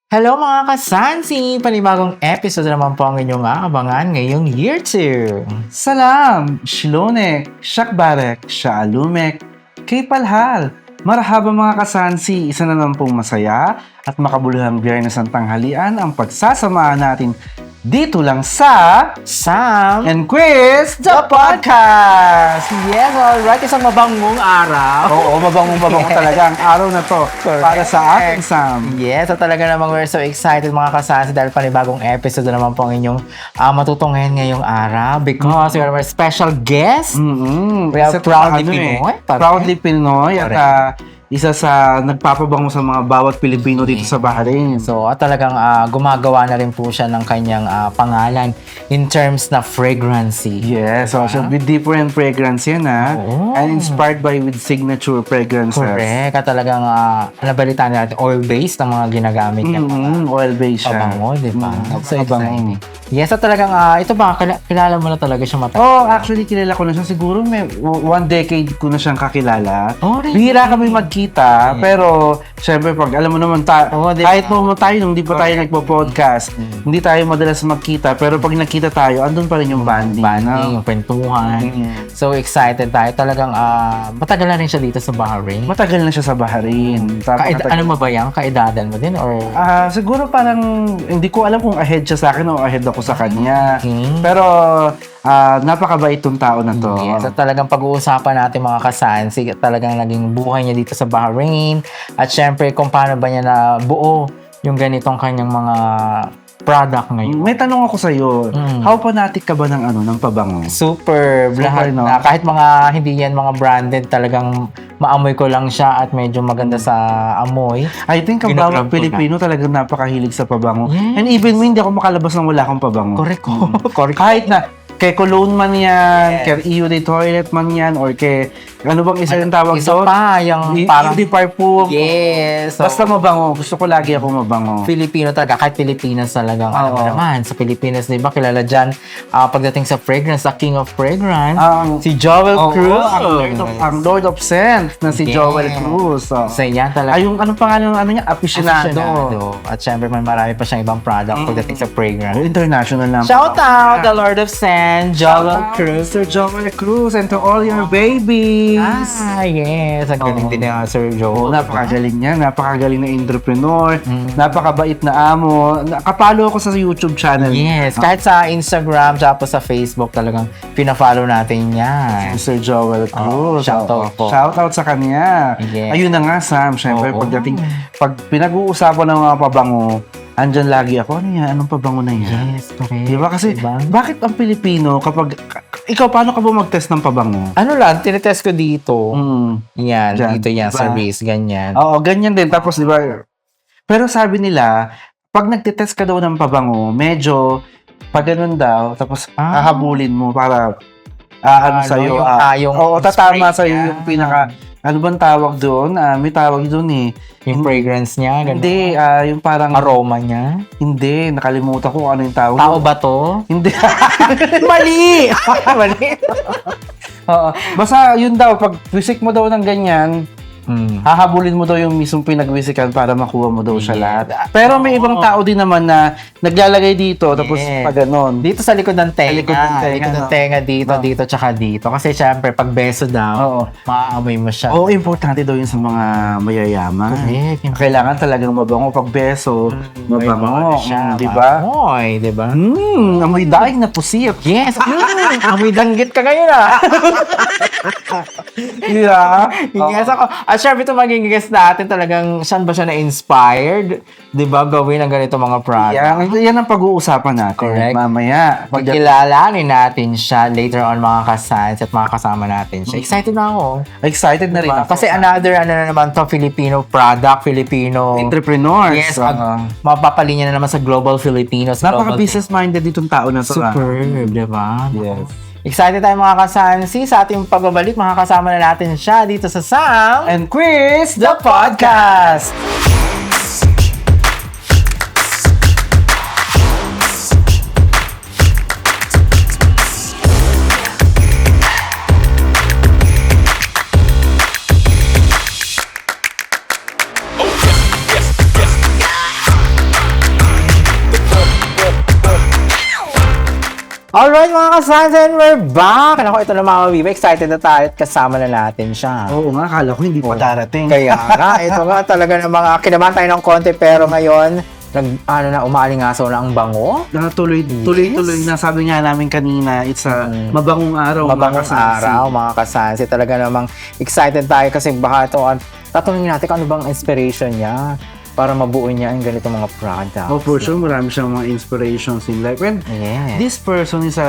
Hello mga kasansi! Panibagong episode naman po ang inyong aabangan ngayong year 2. Salam, Shlonek, Shakbarek, Shaalumek, kay Palhal. Marahaba mga kasansi, isa na naman pong masaya at makabuluhang biyernes ng tanghalian ang pagsasamahan natin dito lang sa Sam And Quiz, the podcast! Yes, alright. Isang mabangong araw. Oo, mabangong talaga ang araw na to para sa ating Sam. Yes, at talaga namang we're so excited mga kasansi dahil panibagong episode na naman po ang inyong matutunghayan ngayong araw because we have a special guest. We have Proudly Pinoy. Proudly Pinoy at isa sa nagpapabango sa mga bawat Pilipino dito sa Bahrain. So, at talagang gumagawa na rin po siya ng kanyang pangalan in terms na fragrancy. Yes, so with different fragrance yan and inspired by with signature fragrances. Correct. At talagang nabalitaan natin oil-based ang mga ginagamit niya. Oil-based siya. Pabango, di ba? So Pabango. Yes, at talagang ito ba, kilala mo na talaga siya matagal? Oh, actually kilala ko na siya. Siguro may 1 decade ko na siyang kakilala. Oh, really? Bihira kami magkita, pero syempre pag alam mo naman kahit mo tayo nung hindi pa tayo nagpo-podcast, hindi tayo madalas magkita, pero pag nakita tayo, andun pa rin yung banding. Yung kwentuhan. So excited tayo. Talagang matagal na rin siya dito sa Bahrain. Matagal na siya sa Bahrain. Ano mo ba yan? Kaedadan mo din? Or siguro parang hindi ko alam kung ahead siya sa akin o ahead ako sa kanya. Pero napakabait tong tao na to. Yes, at talagang pag-uusapan natin mga kasansi, talagang naging buhay niya dito sa Bahrain. At syempre kung paano ba niya na buo yung ganitong kanyang mga product ngayon. May tanong ako sa iyo. How fanatic ka ba ng pabango? Super, lahat no? na. Kahit mga hindi yan mga branded, talagang maamoy ko lang siya at medyo maganda sa amoy. I think ang bawat Pilipino talagang napakahilig sa pabango. Yes. And even me, hindi ako makalabas ng wala akong pabango. Correct ko. Correct. Kahit na kay cologne man yan, kay EO de toilet man yan, or kay ano bang isa yung tawag Isa doon? pa, yung parang EO de parfum. yes. So, Basta mabango. Gusto ko lagi ako mabango. Filipino talaga, kahit Pilipinas talagang Oo. ano ba naman, sa Pilipinas, di ba, kilala dyan, pagdating sa fragrance, the king of fragrance, si Joel Cruz. Ang Lord of Scent na si Yes. Joel Cruz. So, yan talaga. Ay, yung anong pangalan ng niya? Aficionado. At syempre, may marami pa siyang ibang product pagdating sa fragrance. International naman. Shout out, the Lord of Scent, Joel Cruz. Sir Joel Cruz, and to all your babies. Yes. Ang galing din na Sir Joel. Napakagaling niya. Napakagaling na entrepreneur. Napakabait na amo. Nakapalo ako sa YouTube channel. Yes. Kahit sa Instagram, tapos sa Facebook, talagang pina-follow natin yan. Sir Joel Cruz. Shout out po. Shout out sa kanya. Yes. Ayun na nga, Sam. Siyempre, pag pinag-uusapan ng mga pabango, andyan lagi ako. Ano yan? Anong pabango na yan? Yes, correct. Diba? Kasi, bakit ang Pilipino, ikaw, paano ka ba mag-test ng pabango? Ano lang, tinetest ko dito. Yan, Diyan, dito yan, diba? sa wrist, ganyan. Oo, ganyan din. Tapos, di ba, pero sabi nila, pag nagtitest ka daw ng pabango, medyo, pag ganun daw, tapos hahabulin mo para, sa'yo, yung tatama spray sa'yo niya. yung pinaka, ano bang tawag doon? May tawag doon eh. Yung fragrance niya, ganun. Hindi, yung parang, Aroma niya. hindi, nakalimutan ko kung ano yung tawag. Tao ba to? Hindi. Mali! Mali! Oo. Basta yun daw, pag wisik mo daw ng ganyan, hahabulin mo daw yung mismong pinagwisikan para makuha mo daw siya lahat. Pero may ibang tao din naman na naglalagay dito, tapos pag ganon. Dito sa likod ng tenga. Likod ng tenga, Likod ng no? tenga dito, tsaka dito. Kasi syempre, pag beso daw, maaamoy mo siya. Oo, importante daw yun sa mga mayayaman. Correct. Kailangan talagang mabango pag beso. Mabango. Di ba? Amoy, di ba? Amoy daing na pusit. Yes! Amoy danggit ka ngayon Yeah. Yes, ako. At syempre ito maging guest natin talagang saan ba siya na-inspired? Di ba? Gawin ang ganito mga product. Yan ang pag-uusapan natin. Correct. Mamaya. Pagkilalanin natin siya later on mga kasans at mga kasama natin siya. Excited na ako. Excited na rin Diba? ako. Kasi another na naman to Filipino product, Filipino entrepreneurs. Yes, mapapalinya na naman sa Global Filipinos. Napaka-business-minded itong tao na to. Superb, di ba? Yes. Excited tayo mga kasansi sa ating pagbabalik. Makakasama na natin siya dito sa Sam And Quiz, the Podcast! Alright mga kasans, and we're back! Ako, ito na mga Viva, excited na tayo at kasama na natin siya. Oo nga, akala ko hindi pa darating. Kaya nga, ito nga talaga ng mga kinabahan tayo ng konti pero ngayon, umaalingasaw na ang bango. Tuloy na. Sabi nga namin kanina, it's a mabangong araw. Mabangong araw, mga kasansi. Talaga namang excited tayo kasi baka ito, tatanungin natin kung ano bang inspiration niya para mabuo niya ang ganito mga products. Oh, for sure, marami siyang mga inspirations in life. And Yes. this person is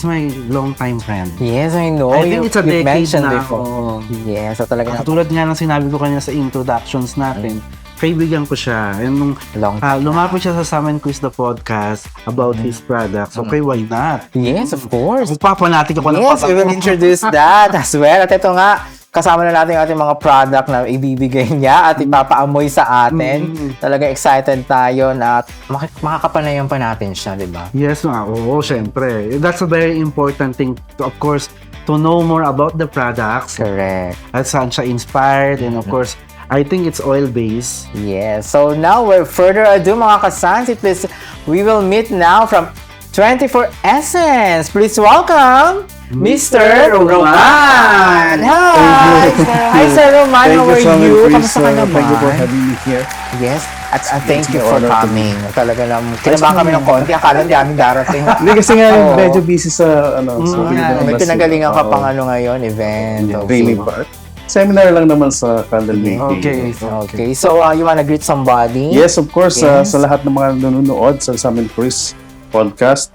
my long-time friend. Yes, I know. I think it's a You've decade mentioned na. before. Yes, so talaga na Katulad nga ng sinabi ko kanina sa introductions natin, kaibigan ko siya. And nung long lumapit siya sa Sam and Quiz the podcast about his products, okay, why not? Yes, of course. Magpapanatik ako ng Yes, we will introduce that as well. At ito nga, kasama na natin yung ating mga product na ibibigay niya at ipapaamoy sa atin. Talaga excited tayo na makakapanayan pa natin siya, di ba? Yes, oo, syempre. That's a very important thing, of course, to know more about the products Correct. at saan siya inspired. And of course, I think it's oil-based. Yes. So now, without further ado, mga kasansi, please, we will meet now from 24 Essence. Please welcome Mr. Roman! Hi! Hi, Sir Roman. How are you? Kamusta ka naman? Thank you for having me here. Yes. At thank It's you my for honor to coming. Talaga lang, kinabahan kami ng konti. Akala hindi kami darating. Hindi kasi nga Oo. medyo busy sa sa May pinagalingan ka pang ngayon, event. training part. Seminar lang naman sa candle making. Okay. Okay. So, you wanna greet somebody? Yes, of course, Yes. sa lahat ng mga nanonood sa Sam and Chris podcast,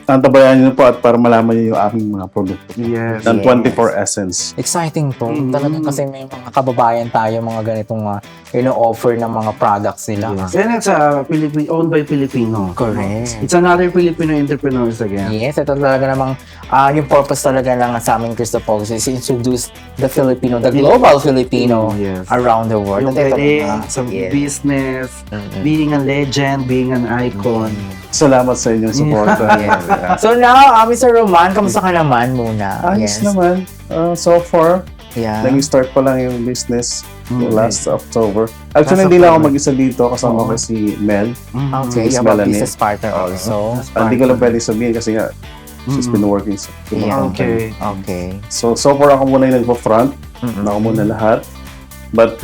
antabayan niyo po at para malaman niyo yung aking mga produkto. Yes. Ng Yes. 24 Essence. Exciting to. Talaga kasi may mga kababayan tayo, mga ganitong ino-offer ng mga products nila. And it's owned by Filipino. Correct. It's another Filipino entrepreneurs again. Yes, ito talaga namang yung purpose talaga ng sa aming Crystal Focus is to introduce the Filipino, the global Filipino Yes. around the world. Yung At ito pwede nga, sa yes. business, Mm-mm. being a legend, being an icon. Salamat sa inyong suporta. So now, Mr. Roman, kamusta ka naman muna? Ayos naman. So far, Yeah. nag-start pa lang yung business last October. Last Actually, hindi lang ako October. mag-isa dito. Kasama ko si Mel. Okay, Miss you have a Melanie. business partner also. Hindi ko lang pwede sabihin kasi nga, she's been working sa Yeah. Okay. Okay. So far ako muna yung nagpa-front. Ako muna lahat. But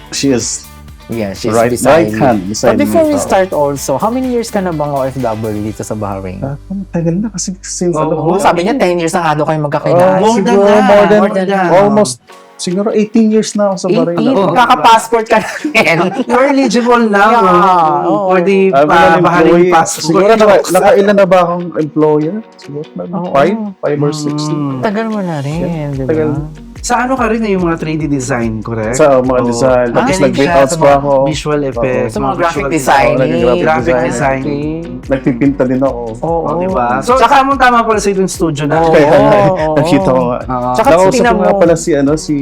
she is Yeah, she's right beside you. hand beside But before we me. start also, how many years ka na bang OFW dito sa Bahrain? Tagal na kasi since Sabi niya 10 years na nga daw kayo magkakilala. more than siguro that. more than almost siguro 18 years na ako sa Bahrain. 18, magkaka-passport ka na rin. You're eligible now Yeah. for the I've been an Bahrain employee. passport. Siguro nakailan na ba akong employer? Siguro Oo. 5 or 6. Tagal mo na rin, di ba? Tagal. Sa ano ka rin yung mga 3D design, correct? Sa mga Oo. design. Tapos Magaling nag-print siya outs sa pa mga ako. Visual effects. Sa mga graphic visual design. Graphic design. Nagpipinta din ako. Oo. Oh, diba? So, tsaka mo tama pala sa yung studio na. Oo. Kaya oo. nakita ko nga. Tsaka Nakausap tingnan ko nga mo, pala si si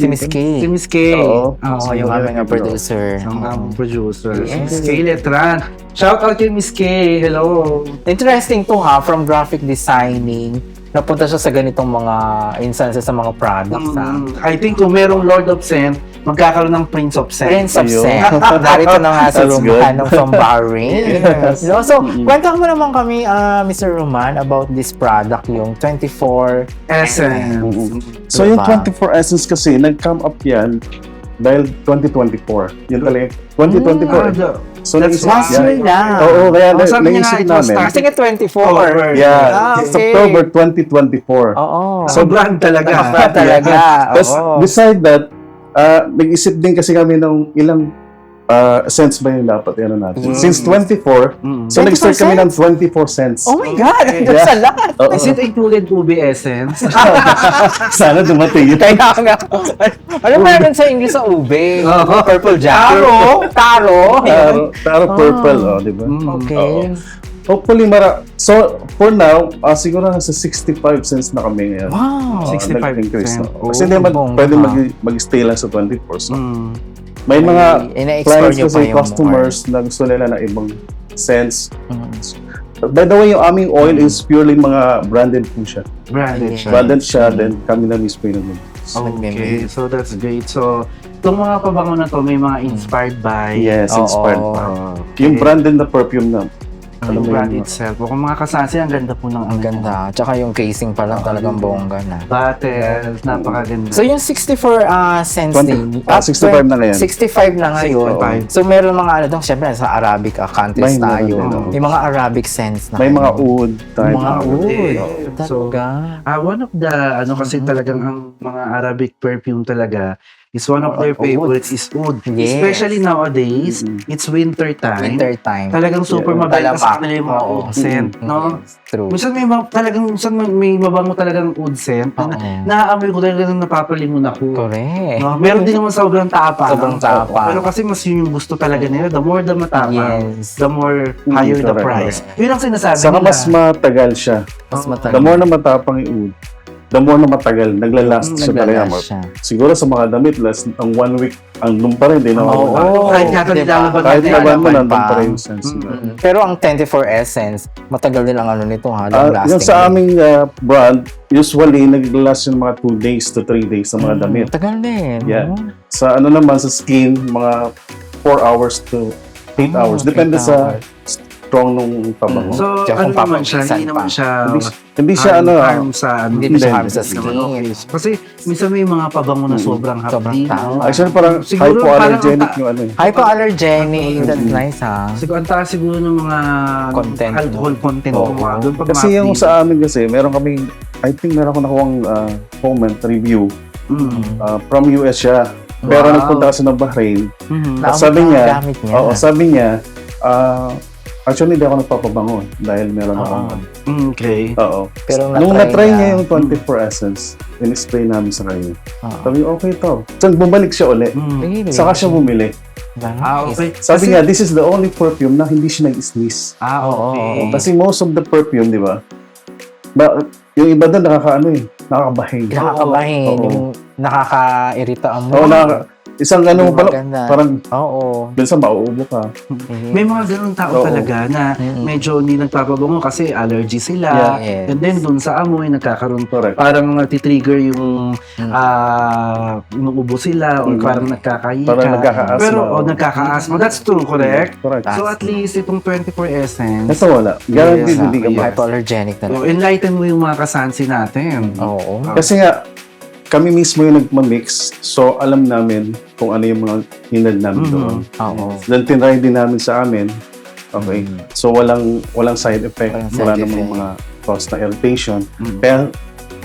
Miss K. Si Miss K. Oo. Oo, yung aming producer. Ang aming producer. Yes. Miss K Letran. Shout out kay Miss K. Hello. Interesting to from graphic designing, napunta siya sa ganitong mga instances sa mga products. I think kung merong Lord of Scent, magkakaroon ng Prince of Scent. Prince of Ayun. Scent. Narito na nga si That's Roman good. from Bahrain. Yes. No? So, kwento mo naman kami, Mr. Roman, about this product, yung 24 Essence. So yung Diba? 24 Essence kasi, nag-come up yan dahil 2024. Yun talaga. 2024. So That's naisip last year na. Oo, kaya Oh, sabi niya naisip nga, it was namin. Kasi nga 24. October. Yeah, it's okay. October 2024. Oo. So, brand talaga. talaga. Tapos, Oo. beside that, nag-isip din kasi kami ng ilang cents ba yung dapat ano natin. Since 24, so 24 nag-start kami ng cents? 24 cents. Oh my God! Ang Yeah. sa lahat! Oo. Is it included Ube Essence? Sana dumating yun. Kaya nga. Ano meron sa English sa ube? Purple jack. Taro. Taro purple, di ba? Okay. Hopefully, so, for now, siguro nasa 65 cents na kami ngayon. Wow. 65 nag-increase na. cents. Kasi hindi bongga. pwede mag-stay lang sa 24. So, Mm. may mga ina-explore clients nyo pa kasi, yung customers na gusto nila ng ibang cents. more. By the way, yung aming oil is purely mga branded po siya. Branded Yeah. siya. Branded siya, then kami na mismo yung nag Okay, so that's great. So, itong mga pabango na to, may mga inspired by. Yes, Oo. inspired pa. Okay. Yung branded na perfume na Alam Yung mo brand yun, itself. O kung mga kasansi, ang ganda po ng Ang ganda. Tsaka yung casing pa lang talagang bongga na. Battle, napakaganda. So yung 64 cents 20 din. 65 na ngayon. 65 na ngayon. 65. So meron mga ano doon, syempre sa Arabic countries May mga tayo. ano. May mga Arabic cents na. May mga ano. oud type. Mga oud. So, Talaga. one of the, kasi talagang ang mga Arabic perfume talaga is one of their favorites is oud. Yes. Especially nowadays, it's winter time. Winter time. Talagang super Yeah. mabenta sa Talamak. kanila yung mga Oo. oud scent, no? Yes, true. Minsan may mabango talagang oud scent na Oo. naaamoy ko talaga nang napapalingon ako. Correct. No? Meron din naman sobrang tapang. Sobrang tapang. Pero kasi mas yun yung gusto talaga nila. The more the matapang, Yes. the more higher the correct. price. Yun ang sinasabi Saka nila. mas matagal siya. Mas The matagal. more na matapang yung oud, the more na matagal, naglalast siya talaga. Naglalas siya. Siguro sa mga damit, last ang 1 week, ang doon pa rin, di na Oo. Kahit nga Diba? nilalaban Kahit natin, laban mo, Lalaban nandun pa. pa rin yung sense. Pero ang 24 Essence, matagal din ang ano nito ha, long lasting. Yung sa aming brand, usually, naglalast yung mga 2 days to 3 days sa mga damit. Matagal din. Yeah. no? Sa ano naman, sa skin, mga 4 hours to 8 hours. Depende 8 sa strong nung pabango. So, Tsaka ano kung naman siya, papagpisan hindi naman pa. siya Hindi siya harm sa ano. Hindi na siya harm Hindi. sa skin. Kasi minsan may mga pabango na sobrang Sobrang hapdi. tama. Actually, parang Siguro, hypoallergenic parang- yung ano eh. Hypoallergenic, that's nice ha. Siguro, ang taas siguro ng mga Content. alcohol content. Oo. ng mga doon pag Kasi yung ma-update. sa amin kasi, meron kaming, I think meron ako nakuhang comment, review. From US siya. Pero Wow. nagpunta kasi ng Bahrain. Na- Sabi niya, gamit niya. Oo, sabi niya, actually hindi ako nagpapabango dahil meron akong, Okay. oo. Pero Nung na-try niya yung 24 Essence, in-spray namin sa kanya. Sabi niya, okay to. So, bumalik siya uli. Really? Saka siya bumili. Okay. Sabi niya, this is the only perfume na hindi siya nag-sneeze. Okay. Kasi most of the perfume, di ba? Yung iba doon nakakabahin. Nakakabahin, Oo. yung nakaka-irita ang Oo, isang ano pala, Maganda. parang Oo. minsan mauubo ka. May mga ganun tao Oo. talaga na medyo hindi nagpapabango kasi allergy sila. Yeah. And then dun sa amoy, nagkakaroon Correct. parang natitrigger yung inuubo sila or parang nagkakahika. Parang nagkaka-asthma. Pero nagkaka-asthma. That's true, correct? Correct. So at least itong 24 Essence, Ito wala. Guaranteed Yes, hindi ka yes. Hypoallergenic so talaga. enlighten mo yung mga kasansi natin. Oo. Kasi nga, kami mismo yung nagmamix, so alam namin kung ano yung mga hinad namin doon. Oo. Then tinry din namin sa amin. Okay. So walang side effect, Walang wala side namang effect. mga cause na irritation. Kaya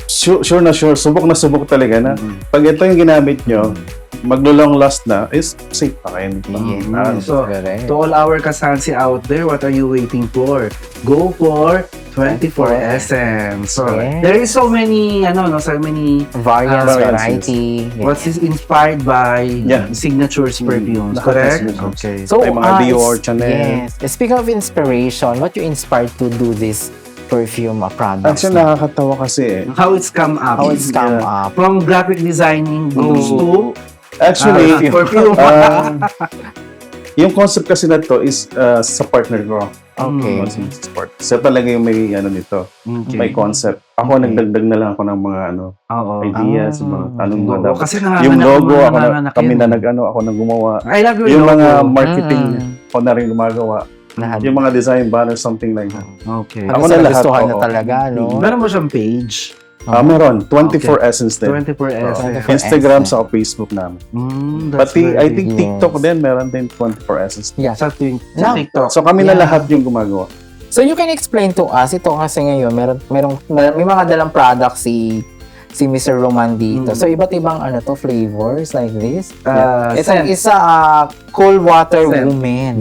sure na sure, subok na subok talaga na pag ito yung ginamit nyo, maglo-long last na, is safe pa kayo. Yes. So, Correct. to all our kasansi out there, what are you waiting for? Go for 24 Essence. So, Yes. there is so many, so many Variance, Variance, variety. what's is inspired by Yeah. signatures perfumes, Lahat correct? ng signatures. Okay. So, May mga Dior, Chanel. Yes. Speaking of inspiration, what you inspired to do this perfume products? Actually, nakakatawa kasi eh. How it's come up. How it's come up. From graphic designing goes to Actually, perfume. yung concept kasi na to is sa partner ko. Okay. Siya talaga yung may ano nito, Okay. may concept. Ako nagdagdag na lang ako ng mga Oo. ideas, mga anong mga Oo, dapat. kasi Yung nanganganak logo, mga ako na, nanganganak kami yun. na ako na gumawa. I love your Yung logo. mga marketing, ako na rin gumagawa. Lahat. Yung mga design banner, something like that. Okay. Ako Ako na na lahat, gustuhan na oo. talaga, no? Meron mo siyang page? Meron, 24 Essence din. 24 Essence. Instagram sa Facebook namin. That's Pati, I very think yes. TikTok din, meron din 24 Essence. Yeah. Sa Now, TikTok. So kami na Yeah. lahat yung gumagawa. So you can explain to us, ito kasi ngayon, may mga dalang products si Mr. Roman dito. So iba't ibang flavors like this. It's a cold water Scent. woman.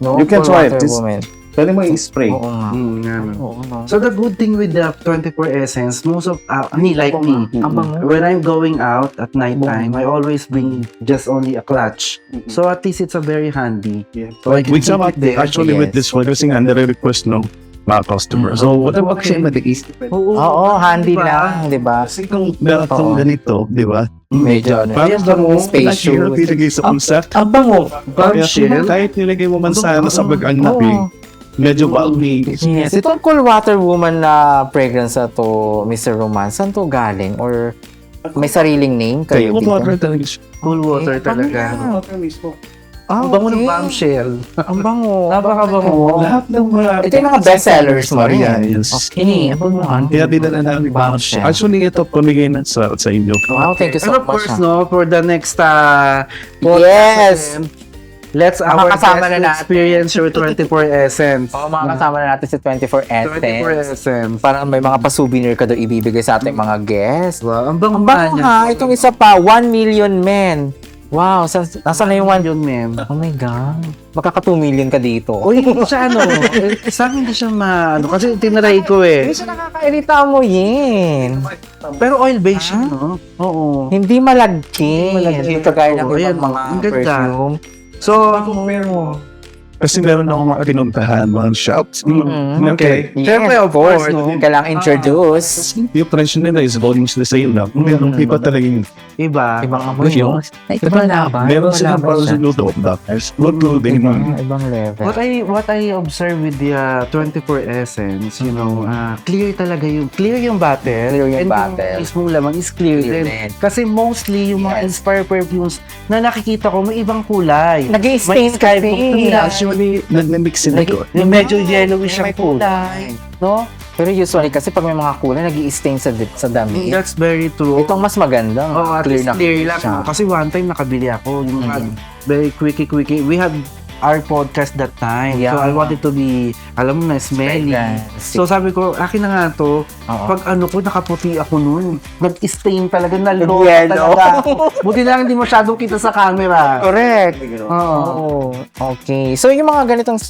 No? You can Cold try it. water Just- woman. Pwede mo i-spray. Oo nga. Oo nga. So the good thing with the 24 Essence, most of me like me, Ang bango. when I'm going out at night time, I always bring just only a clutch. So at least it's a very handy. So I can With some keep it there. actually with Yes. this one using under a request no mga customer. So whatever kasi madalis. Oo, handy lang, di ba? Kasi kung meron kang Oo. ganito, di ba? Medyo Parang Ayan, spacious. spacious. Nilagay sa concept. Ang bango. Kaya kahit nilagay mo man sa bag-ang Oo. medyo bulky. Yes, itong Cool Water Woman na fragrance na to, Mr. Roman, saan to galing? Or may sariling name kayo Kung dito? water talaga siya. Cool water talaga. Ang bango ng bombshell. Ang bango. Napakabango. Lahat ng mga... Ito yung mga bestsellers mo rin. Yes. Okay, ang bango. Kaya dinala namin Bombshell. Actually, ito pamigay na sa inyo. Wow, thank you so And of much. course, no, for the next Yes. let's our Makakasama guest na natin. experience your 24 Essence. Oo, makakasama na natin si 24 24 Essence. Essence. Parang may mga pa-souvenir ka daw ibibigay sa ating mga guests. Wow, ang bango Ang nga bango niya. ha, itong isa pa, 1 million men. Wow, nasaan na yung 1 Yun, ma'am. Oh my God. Makaka 2 million ka dito. Uy, sa ano, sa akin hindi siya kasi tinaray ko Hindi eh. siya nakakairita mo yun. Pero oil-based siya, no? Oo. Hindi malagkit. Hindi kagaya ng Oo, ibang ayan, mga ang ganda. perfume. So, Kasi meron akong mga pinuntahan, mga shops. Okay. Yes, Siyempre, of course, no? Kailangang introduce. Yung presyo nila is almost the same lang. Meron iba talaga yung iba. Ibang amoy, no? Ibang laban. meron Ibang silang laban para siya. sa luto. Doctors. Luto-luto. Ibang level. What I observe with the 24 Essence, you know, clear yung bottle. Clear yung and bottle. yung mismong laman is clear Clear din. din. Kasi mostly, yung mga inspired perfumes na nakikita ko, may ibang kulay. Nag-i-stain May sky kasi. blue, Actually, nag-mix sila ito. yung medyo yellowish ang May kulay. kulay. No? Pero usually kasi pag may mga kulay, nag-i-stain sa damit. That's very true. Itong mas maganda. Oh, at least clear lang. siya. No? Kasi one time nakabili ako. Yung mga very quickie. We had our podcast that time. Yeah. So I wanted to be, alam mo na, smelly. Fragrance. So sabi ko, akin na nga to. Oo. Pag ano ko, nakaputi ako nun. Nag-stain talaga, Yellow. talaga. Buti na lang hindi masyadong kita sa camera. Correct. Oo. Oh, okay. So yung mga ganitong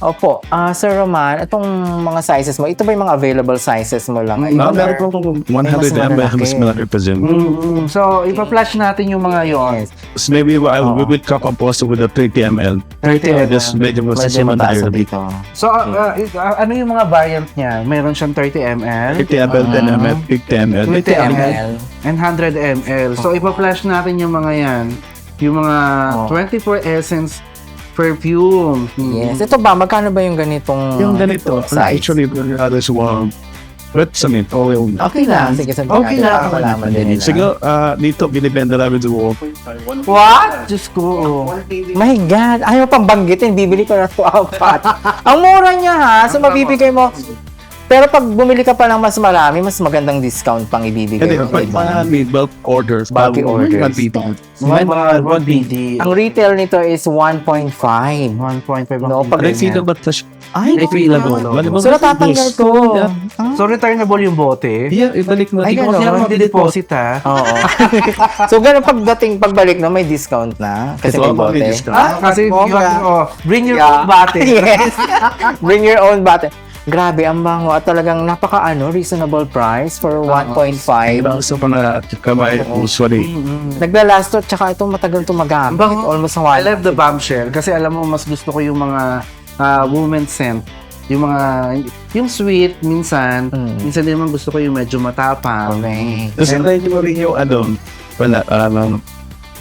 Opo, Sir Roman, itong mga sizes mo, ito ba yung mga available sizes mo lang? Meron po akong 100 ml, mas malaki pa dyan. So, ipa-flash natin yung mga yon. Yes. So maybe we will cup and post with a 30 ml. 30 Just medyo masasama mataas tayo. dito. So, ano yung mga variant niya? Meron siyang 30 ml, 50 ml, 10 ml, 50 ml. 50 ml. and 100 ml. So, ipa-flash natin yung mga yan. Yung mga 24 Essence perfume. Yes. Ito ba, magkano ba yung ganitong Yung ganito, size? actually, the others one. But sa mint, oil. Okay lang. Sige, sabi Okay lang. Malaman din nila. Siguro, dito, binibenta namin sa wall. What? Diyos ko. My God. Ayaw pang banggitin. Bibili ko na ito apat. Ang mura niya ha. So, mabibigay mo. Pero pag bumili ka pa ng mas marami, mas magandang discount pang ibibigay Hindi, mo. pag may bulk orders, Bulky orders. Mga 1 BD. Ang retail nito is 1.5. 1.5 No, pag Refillable ba ito siya? Ay, Refillable. So, natatanggal ko. So, returnable yung bote. Yeah, ibalik Ay, natin. ganun. Kasi ako magde-deposit ha. Oo. So, ganun pagbalik na may discount na. Kasi may bote. Kasi bring your Yeah. own bate. Yes. Bring your own bate. Grabe, ang bango at talagang reasonable price for 1.5. Sa mga kamay, usually. Naglalast to, tsaka ito matagal ito magamit. Bango. Almost I 1. love the bombshell kasi alam mo mas gusto ko yung mga women scent. Yung sweet minsan, minsan din naman gusto ko yung medyo matapang. Okay. Tapos try mo rin yung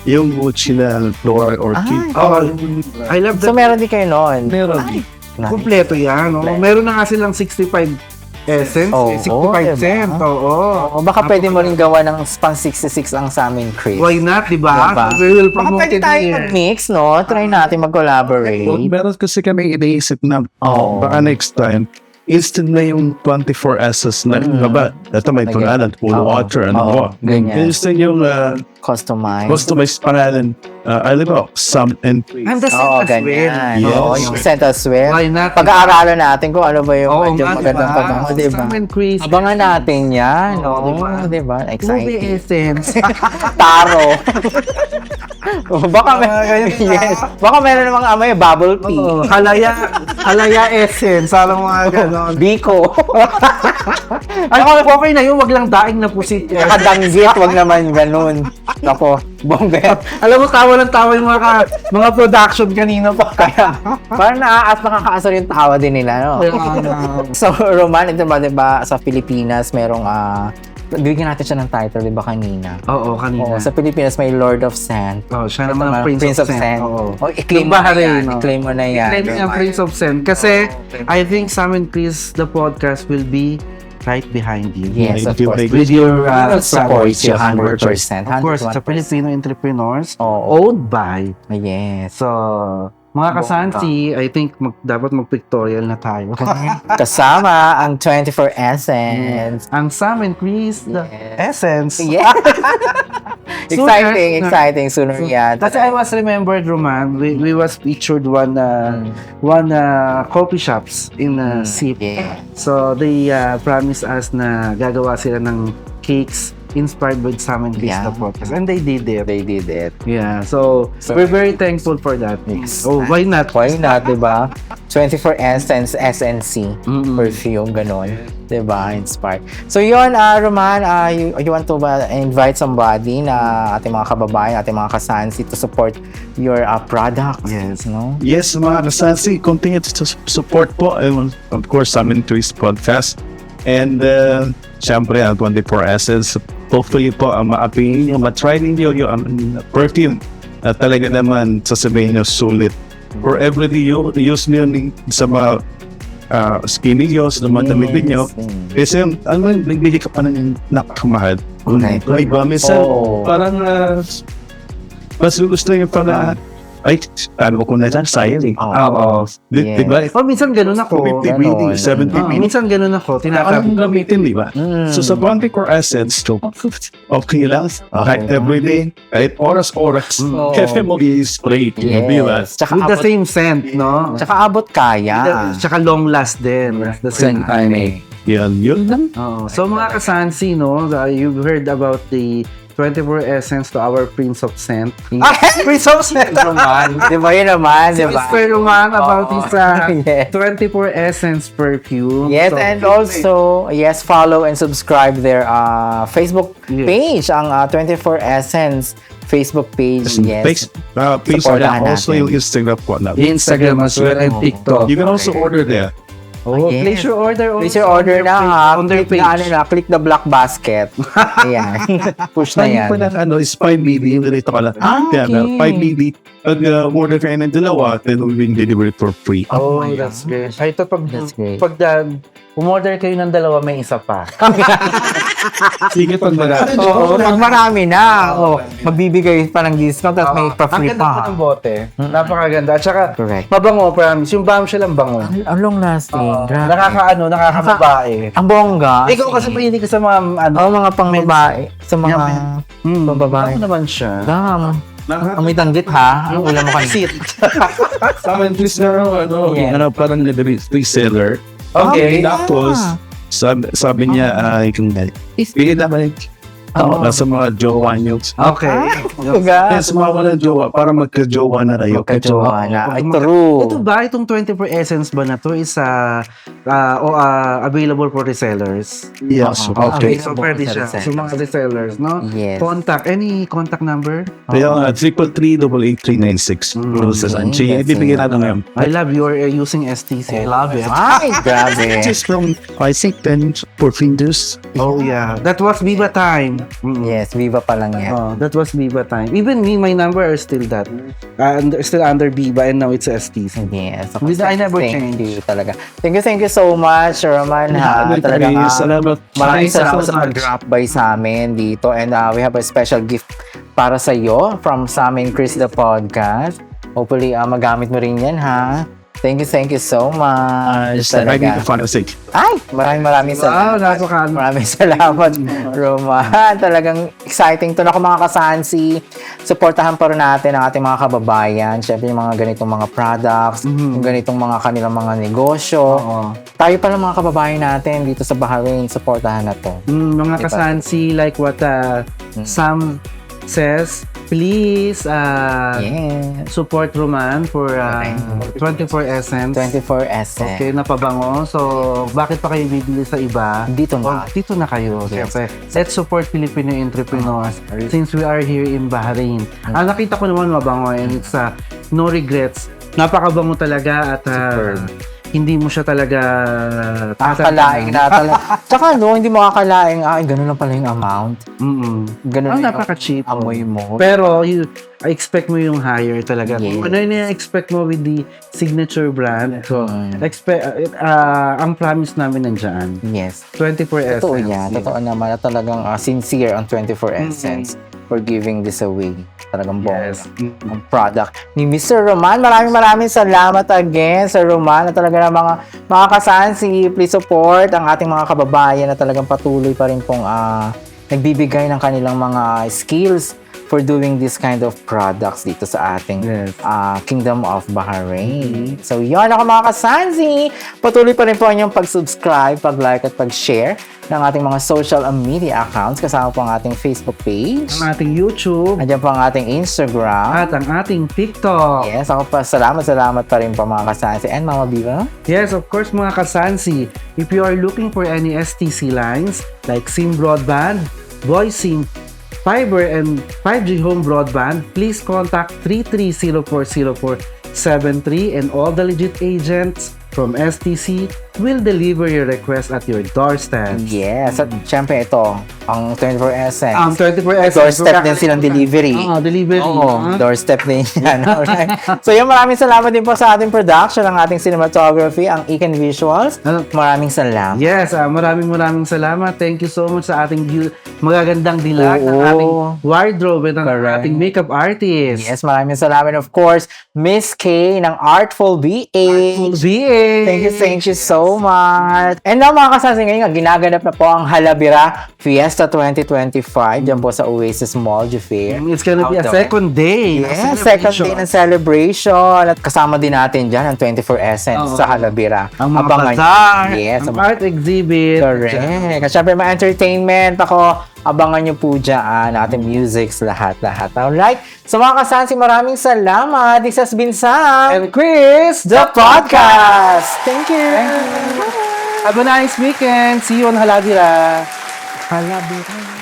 yung Gucci na floor or key. I love So, that. meron din kayo noon. Meron. Nice. Kompleto yan. No? Meron na nga silang 65 essence, Oo, 65 diba? cent. Oo. O baka pwede mo rin gawa ng pang 66 ang sa aming Chris. Why not, di ba? Diba? We will Baka promote pwede it tayo here. mag-mix, no? Try natin mag-collaborate. Meron kasi kami iniisip na, Oo. baka next time, instant na yung 24 S's na baba. Ito may pangalan, full Oo. water, Oo, ganyan. Instant yung Customize. customized pangalan. Alam mo, some and And the scent Oo, as well. ganyan. Yes. Oo, yung scent as well. Why not? Pag-aaralan natin kung ano ba yung Oo medyo nga, magandang pabango, diba? Sam and Chris. Abangan natin yan. Oo, Oo, diba? diba? Movie Exciting. essence. Taro. Baka yes. Baka meron namang amoy bubble tea. Oo, halaya essence. Alam mo nga gano'n. Biko. Ay, okay na yun. Wag lang daing na pusit. Nakadanggit, wag naman ganun. Ako, bongga. Alam mo, tawa ng tawa yung mga production kanina pa. Kaya, parang nakakaasar yung tawa din nila, no? So, Roman, ito ba, diba, sa Pilipinas, merong, bibigyan natin siya ng title, diba, kanina? Oo, kanina. Oo, sa Pilipinas, may Lord of Scent. Siya naman ang Prince of Scent. Oo. I-claim Yung mo na Bahrain, yan. no? I-claim mo na yan. Claim niya ang Prince of Scent. Kasi, I think Sam and Chris, the podcast will be right behind you. Yes, of course. With your Support you support. 100%. Of course, sa 101%. Filipino entrepreneurs, Oo. owned by. Yes. So, mga kasansi, I think dapat mag-pictorial na tayo. Kasama ang 24 Essence. Ang Sam and Chris, the Yes. essence. Yeah. Sooner. exciting. Sooner yan. Kasi I was remembered, Roman, we was featured one coffee shops in SIP. Yeah. So, they promised us na gagawa sila ng cakes inspired by Sam and Chris Yeah. the podcast. And they did it. They did it. Yeah, so we're very thankful for that. Yes. Oh, why not? Why not, diba? 24 Essence, SNC, Mm-mm. perfume, ganon. Diba? Inspired. So yun, Roman, you want to invite somebody na ating mga kababayan, ating mga kasansi to support your product? Yes. No? Yes, mga kasansi, continue to support po. And of course, Sam and Chris podcast. And syempre, ang 24 Essence, hopefully po, ma-appeal nyo, ma-try ninyo yung perfume na talaga naman sasabihin nyo sulit. For everyday use nyo sa mga skin nyo, sa mga damit nyo. Kasi nagbili ka pa ng nakamahal. Okay. Diba? Minsan, Oo. parang mas gusto nyo pa ay, ano ko na dyan, sayang eh. Oo. Di ba? Oh, minsan ganun ako. 50 minutes, 70 minutes. Minsan ganun ako. Anong gamitin, di ba? So sa 24 Essence, okay lang. Kahit everyday, kahit oras-oras, Oo. kasi mo i-spray. Di ba? Tsaka With the abot, same scent, no? tsaka abot kaya. Tsaka long last din. At the same time. Yun lang. Oo. So mga kasansi, no? You've heard about the 24 Essence to our Prince of Scent. Prince of Scent naman. Di ba yun naman? Di ba? Mr. Roman about his Yes. 24 Essence perfume. Yes, So, and also, yes, follow and subscribe their Facebook Yes. page, ang 24 Essence Facebook page. Yes. Please Supportahan also natin. yung Instagram po na. Instagram as well and TikTok. You can also order there. Oh, Yes. place your order also Place your order on na their ha. on their Click na, page. click the black basket. Ayan. Push na yan. Pa ng is 5 BD, yung ganito ka lang. Okay. 5 BD. Pag order kayo ng dalawa, then we'll be delivered for free. Oh, my that's God. great. Ay, ito That's great. pag umorder kayo ng dalawa, may isa pa. Sige, pag marami. Oo, pag marami na. Oh, magbibigay pa ng discount at may pa-free Ang ganda po pa. ng bote. Napakaganda. At saka, Correct. mabango, promise. Yung bombshell ang bango. Ang long lasting. Grabe. Nakakababae. Ang bongga. Ikaw kasi mahilig ka sa mga, Mga pang babae. Sa mga pang babae. Ano naman siya? Ang may tanggit ha. Ang ulam mo kanina. Sa amin, please na Yeah. parang reseller. Okay. Tapos, sabi niya, bigyan naman sa mga jowa niyo. Okay. Diba? Sa mga walang jowa, para magka-jowa na kayo. Magka-jowa na. Ay, true. Ito ba, itong 24 Essence ba na to is available for resellers? Yes. Okay, so Available pwede sa siya. resellers. So mga resellers, no? Yes. Any contact number? Kaya 333-88396. Ibibigyan natin ngayon. I love you are using STC. I love it. Ay, grabe. Just from, I think, 10 for fingers. Oh yeah, that was Viva time. Yes, Viva pa lang yan. Oh, that was Viva time. Even me, my number are still that. Still under Viva and now it's STC. Yes. I never Thank change. you talaga. Thank you so much, Roman. Ha, talaga nga. Salamat. Maraming salamat so sa pag-drop by sa amin dito. And we have a special gift para sa iyo from Sam and Chris the podcast. Hopefully, magamit mo rin yan, ha? Thank you so much. I need Talaga. to find a sake. Ay, maraming Wow, salamat. Maraming salamat, Roman. Talagang exciting to na mga kasansi. Supportahan pa rin natin ang ating mga kababayan. Siyempre, yung mga ganitong mga products, yung ganitong mga kanilang mga negosyo. Tayo pa lang mga kababayan natin dito sa Bahrain, supportahan na to. Mga kasansi, like what Sam says, please Yes. support Roman for 24 Essence. 24 Essence. Okay, napabango. So, bakit pa kayo bibili sa iba? Dito na. Dito na kayo. Yes. Siyempre, let's support Filipino entrepreneurs since we are here in Bahrain. Nakita ko naman mabango and it's no regrets. Napakabango talaga at hindi mo siya talaga Akalaing na talaga. Tsaka hindi mo akalaing, ganun lang pala yung amount. Ganun lang yung napaka-cheap. amoy mo. Pero, expect mo yung higher talaga. Yes. Kung ano yung expect mo with the signature brand. So, ang promise namin nandyan. Yes. 24 Essence. Totoo yan. Totoo naman na talagang sincere ang 24 Essence for giving this away. Talagang bongga. Yes. Ang product ni Mr. Roman. Maraming salamat again, Sir Roman, na talaga ng mga kasansi. Please support ang ating mga kababayan na talagang patuloy pa rin pong nagbibigay ng kanilang mga skills for doing this kind of products dito sa ating Kingdom of Bahrain. So, yun ako mga kasansi. Patuloy pa rin po ang inyong pag-subscribe, pag-like at pag-share ng ating mga social media accounts. Kasama po ang ating Facebook page. Ang ating YouTube. Andiyan po ang ating Instagram. At ang ating TikTok. Yes, ako pa. Salamat pa rin po mga kasansi. And Mama Viva? Yes, of course mga kasansi. If you are looking for any STC lines like SIM Broadband, Voice SIM, Fiber and 5G home broadband, please contact 33040473 and all the legit agents from STC will deliver your request at your doorstep. Yes, at syempre ito, ang 24 Essence. 24 Essence. Doorstep din silang delivery. Delivery. Oo, doorstep din yan. Alright. So yun, maraming salamat din po sa ating production, ang ating cinematography, ang Eken Visuals. Maraming salamat. Yes, maraming salamat. Thank you so much sa ating magagandang dilag, ng ating wardrobe at ng ating makeup artist. Yes, maraming salamat. Of course, Miss K ng Artful VA. Thank you so much. And now mga kasansi, ngayon ginaganap na po ang Halabira Fiesta 2025 dyan po sa Oasis Mall, Jaffair. It's gonna be a second day. Yes, second day ng celebration. At kasama din natin dyan ang 24 Essence sa Halabira. Ang mga Abangan bazaar, yes, ang art exhibit. correct. At syempre, mga entertainment. Abangan nyo po dyan ating musics, lahat. Alright? So mga kasansi, maraming salamat. This has been Sam And Chris, the podcast. Thank you. Have a nice weekend. See you on Halabira. Halabira.